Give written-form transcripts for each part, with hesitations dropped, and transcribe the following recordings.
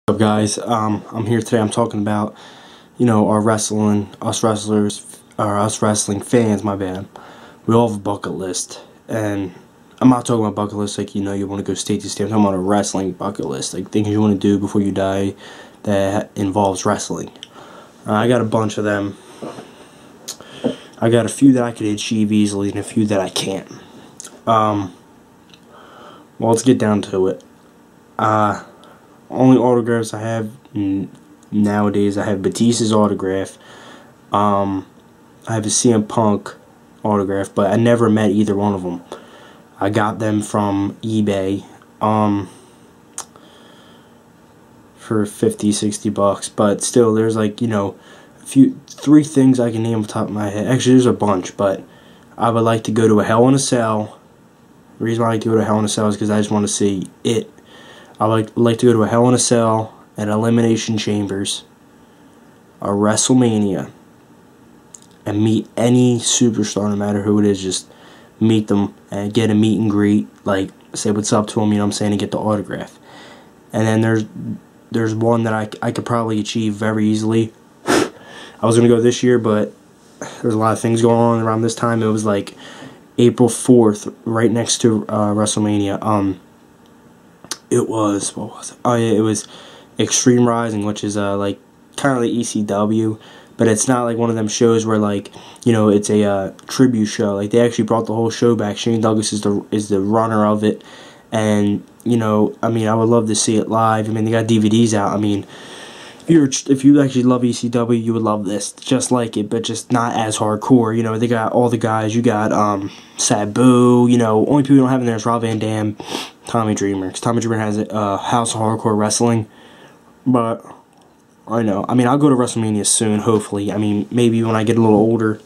What's up, guys? I'm here today. I'm talking about, our wrestling, us wrestlers, or us wrestling fans. My bad. We all have a bucket list, and I'm not talking about bucket list like you want to go state to state. I'm talking about a wrestling bucket list, like things you want to do before you die that involves wrestling. I got a bunch of them. I got a few that I could achieve easily, and a few that I can't. Well, let's get down to it. Only autographs I have nowadays, I have Batista's autograph. I have a CM Punk autograph, but I never met either one of them. I got them from eBay for 50, 60 bucks, but still there's like, three things I can name off the top of my head. Actually, there's a bunch, but I would like to go to a Hell in a Cell. The reason why I like to go to Hell in a Cell is because I just want to see it. I like to go to a Hell in a Cell, an Elimination Chambers, a WrestleMania, and meet any superstar, no matter who it is. Just meet them and get a meet and greet, like say what's up to them, and get the autograph. And then there's one that I could probably achieve very easily. I was gonna go this year, but there's a lot of things going on around this time. It was like April 4th, right next to WrestleMania. It was, what was it? Oh yeah, it was Extreme Rising, which is like kind of like ECW, but it's not like one of them shows where it's a tribute show. Like they actually brought the whole show back. Shane Douglas is the runner of it, and I would love to see it live. They got DVDs out. If you actually love ECW, you would love this, just like it, but just not as hardcore. They got all the guys. You got Sabu. Only people you don't have in there is Rob Van Dam, Tommy Dreamer, because Tommy Dreamer has a House of Hardcore Wrestling. But I know. I'll go to WrestleMania soon, hopefully. Maybe when I get a little older,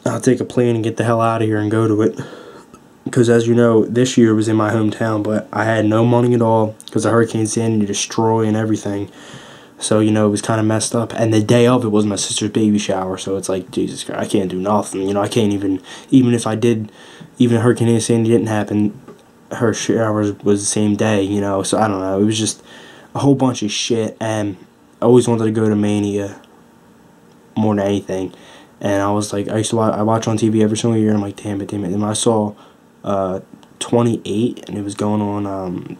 I'll take a plane and get the hell out of here and go to it. Because as you know, this year was in my hometown, but I had no money at all because of Hurricane Sandy destroying everything. So, it was kind of messed up. And the day of it was my sister's baby shower, so it's like, Jesus Christ, I can't do nothing. I can't even if I did, even if Hurricane Sandy didn't happen, her shower was the same day, So, I don't know. It was just a whole bunch of shit, and I always wanted to go to Mania more than anything. And I was like, I watch on TV every single year, and I'm like, damn it. And when I saw 28, and it was going on,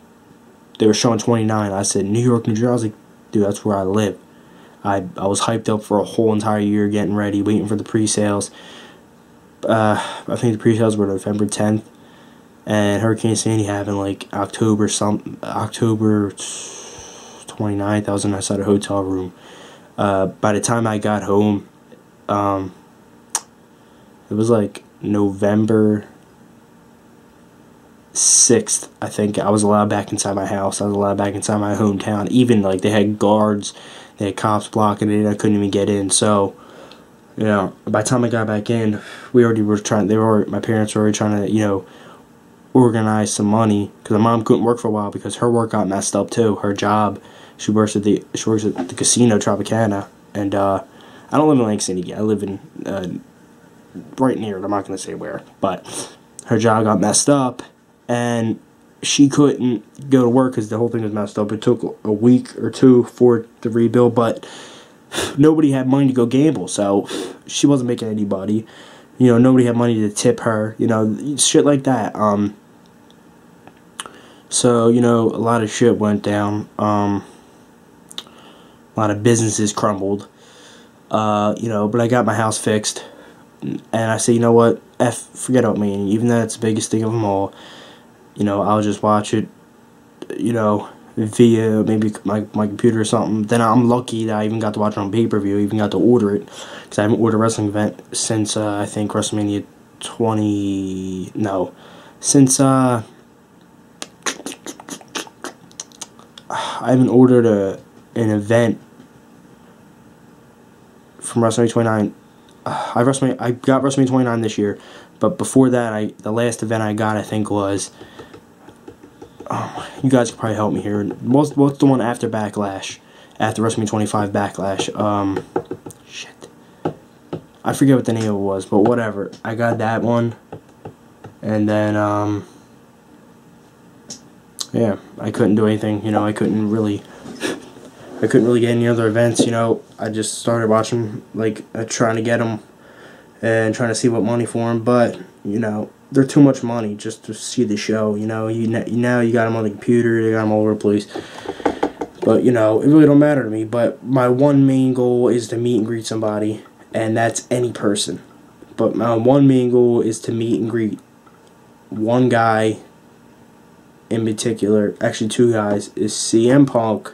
they were showing 29. I said, New York, New Jersey. I was like, dude, that's where I live. I was hyped up for a whole entire year, getting ready, waiting for the pre-sales. I think the pre-sales were November 10th, and Hurricane Sandy happened like October 29th. I was inside a hotel room. By the time I got home, it was like November 6th, I think. I was allowed back inside my house. I was allowed back inside my hometown. Even they had guards, they had cops blocking it. I couldn't even get in. So, by the time I got back in, my parents were already trying to, organize some money, because my mom couldn't work for a while because her work got messed up too. Her job, she works at the casino Tropicana, and I don't live in Lansing yet. I live in right near it. I'm not gonna say where, but her job got messed up, and she couldn't go to work because the whole thing was messed up. It took a week or two for it to rebuild, but nobody had money to go gamble, so she wasn't making any money. Nobody had money to tip her, shit like that. So, a lot of shit went down. A lot of businesses crumbled. But I got my house fixed. And I said, you know what? Forget about me. Even though it's the biggest thing of them all, I'll just watch it, via maybe my computer or something. Then I'm lucky that I even got to watch it on pay-per-view. I even got to order it, because I haven't ordered a wrestling event since I think WrestleMania 20. No, since I haven't ordered an event from WrestleMania 29. I got WrestleMania 29 this year, but before that, the last event I got, I think, was. You guys could probably help me here. What's the one after Backlash? After WrestleMania 25 Backlash. Shit. I forget what the name of it was, but whatever. I got that one. And then, yeah, I couldn't do anything. You know, I couldn't really get any other events. You know, I just started watching, like, trying to get them and trying to see what money for them. But you know, they're too much money just to see the show. You know, now you got them on the computer, you got them all over the place. But you know, it really don't matter to me. But my one main goal is to meet and greet somebody, and that's any person. But my one main goal is to meet and greet one guy in particular, actually two guys, is CM Punk,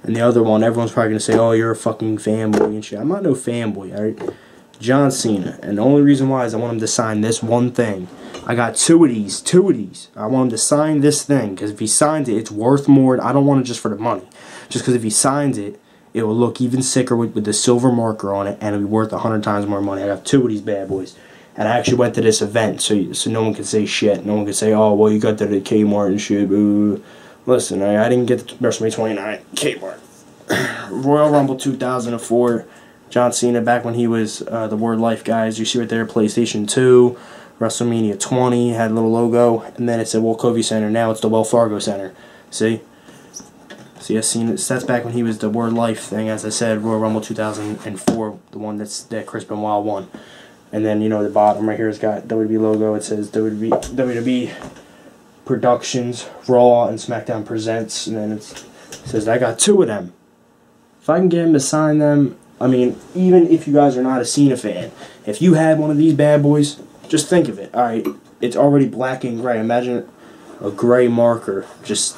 and the other one, everyone's probably going to say, oh, you're a fucking fanboy and shit. I'm not no fanboy, alright? John Cena. And the only reason why is I want him to sign this one thing. I got two of these. I want him to sign this thing, because if he signs it, it's worth more. I don't want it just for the money. Just because if he signs it, it will look even sicker with the silver marker on it, and it'll be worth 100 times more money. I got two of these bad boys. And I actually went to this event, so no one can say shit. No one can say, oh, well, you got that at Kmart and shit. Boo. Listen, I didn't get the WrestleMania 29 Kmart. Royal Rumble 2004. John Cena, back when he was the Word Life guys. You see right there, PlayStation 2. WrestleMania 20 had a little logo. And then it said Wachovia Center. Now it's the Wells Fargo Center. See? See, I've seen it. That's back when he was the Word Life thing. As I said, Royal Rumble 2004. The one that Chris Benoit won. And then, you know, the bottom right here has got WWE logo. It says WWE Productions, Raw, and SmackDown Presents. And then it says, I got two of them. If I can get him to sign them, I mean, even if you guys are not a Cena fan, if you had one of these bad boys, just think of it. Alright, it's already black and gray. Imagine a gray marker just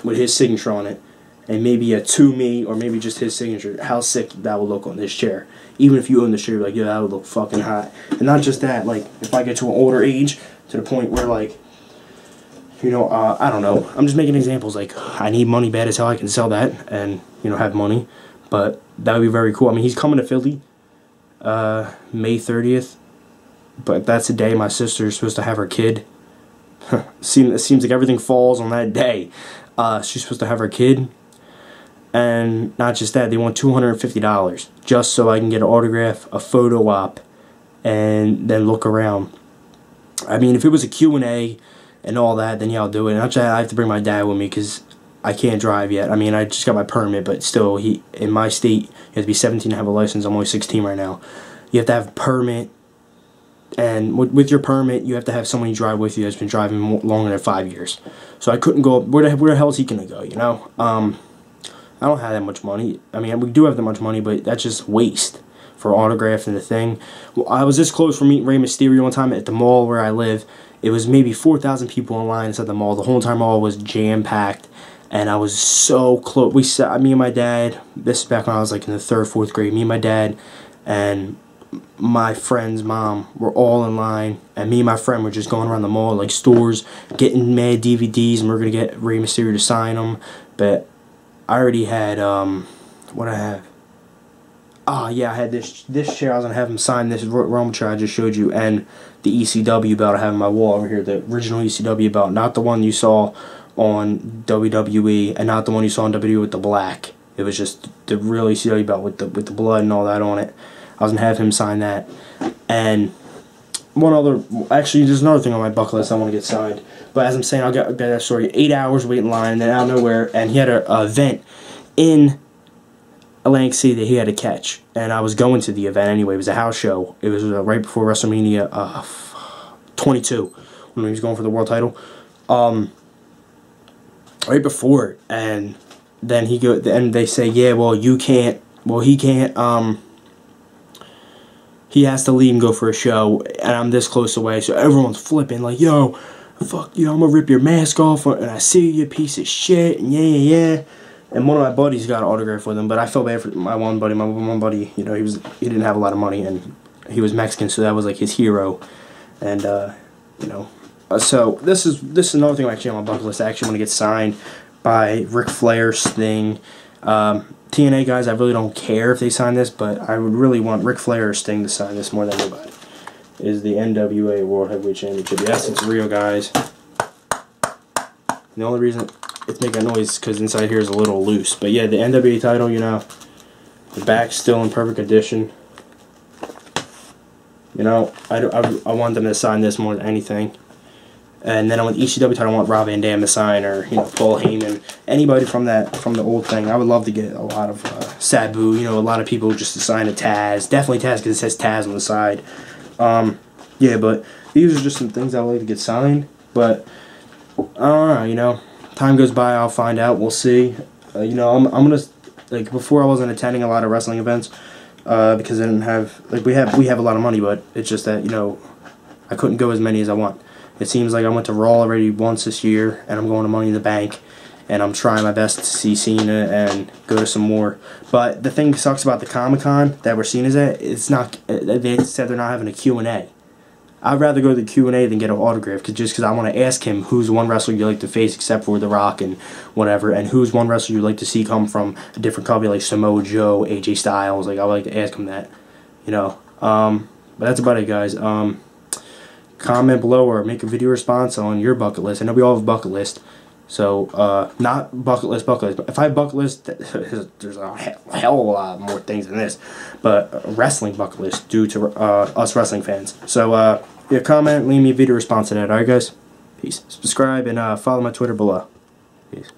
with his signature on it. And maybe a to me, or maybe just his signature. How sick that would look on this chair. Even if you own the chair, you're like, yeah, that would look fucking hot. And not just that, like, if I get to an older age, to the point where, like, you know, I don't know. I'm just making examples. Like, I need money bad as hell. I can sell that and, you know, have money. But that would be very cool. I mean, he's coming to Philly May 30th. But that's the day my sister's supposed to have her kid. It seems like everything falls on that day. She's supposed to have her kid. And not just that, they want $250 just so I can get an autograph, a photo op, and then look around. I mean, if it was a Q&A and all that, then yeah, I'll do it. And actually, I have to bring my dad with me because I can't drive yet. I mean, I just got my permit, but still, in my state, you have to be 17 to have a license. I'm only 16 right now. You have to have a permit, and with your permit, you have to have someone you drive with you that's been driving longer than 5 years. So I couldn't go. Where the hell is he gonna go? You know. I don't have that much money. I mean, we do have that much money, but that's just waste for autographs and the thing. Well, I was this close from meeting Rey Mysterio one time at the mall where I live. It was maybe 4,000 people in line inside the mall. The whole entire mall was jam-packed, and I was so close. Me and my dad, this is back when I was like in the 3rd, 4th grade, me and my dad and my friend's mom were all in line, and me and my friend were just going around the mall, like stores, getting mad DVDs, and we were going to get Rey Mysterio to sign them, but I already had, what I have? Oh, yeah, I had this chair. I was going to have him sign this Rumble chair I just showed you, and the ECW belt I have on my wall over here, the original ECW belt, not the one you saw on WWE, and not the one you saw on WWE with the black. It was just the real ECW belt with the blood and all that on it. I was going to have him sign that. And actually, there's another thing on my bucket list I want to get signed. But as I'm saying, I'll get that story. 8 hours waiting in line, and then out of nowhere, and he had an event in Atlantic City that he had to catch. And I was going to the event anyway. It was a house show. It was right before WrestleMania 22, when he was going for the world title. Right before it, and then they say, yeah, well, he can't, he has to leave and go for a show, and I'm this close away, so everyone's flipping, like, yo, fuck you, I'm gonna rip your mask off, and I see you, piece of shit, and yeah. And one of my buddies got an autograph with him, but I felt bad for my one buddy, you know, he didn't have a lot of money, and he was Mexican, so that was like his hero, and, you know, so this is another thing actually on my bucket list. I actually want to get signed by Ric Flair, Sting, TNA guys. I really don't care if they sign this, but I would really want Ric Flair or Sting to sign this more than anybody. Is the NWA World Heavyweight Championship. Yes, it's real, guys. The only reason it's making a noise is because inside here is a little loose. But yeah, the NWA title, you know, the back's still in perfect condition. You know, I want them to sign this more than anything. And then on the ECW title, I want Rob Van Dam to sign, or Paul Heyman, anybody from the old thing. I would love to get a lot of Sabu, a lot of people just to sign a Taz, definitely Taz because it says Taz on the side. Yeah, but these are just some things I would like to get signed. But I don't know, time goes by, I'll find out. We'll see. I'm gonna, like, before I wasn't attending a lot of wrestling events because I didn't have, like, we have a lot of money, but it's just that I couldn't go as many as I want. It seems like I went to Raw already once this year, and I'm going to Money in the Bank, and I'm trying my best to see Cena and go to some more. But the thing that sucks about the Comic-Con that we're seeing is that it's not. They said they're not having a Q&A. I'd rather go to the Q&A than get an autograph, just because I want to ask him who's one wrestler you like to face except for The Rock and whatever, and who's one wrestler you'd like to see come from a different company like Samoa Joe, AJ Styles. Like, I would like to ask him that, But that's about it, guys. Comment below or make a video response on your bucket list. I know we all have a bucket list. So, not bucket list, but if I have bucket list, there's a hell of a lot more things than this. But a wrestling bucket list due to us wrestling fans. So, yeah, comment, leave me a video response to that. Alright, guys? Peace. Subscribe and follow my Twitter below. Peace.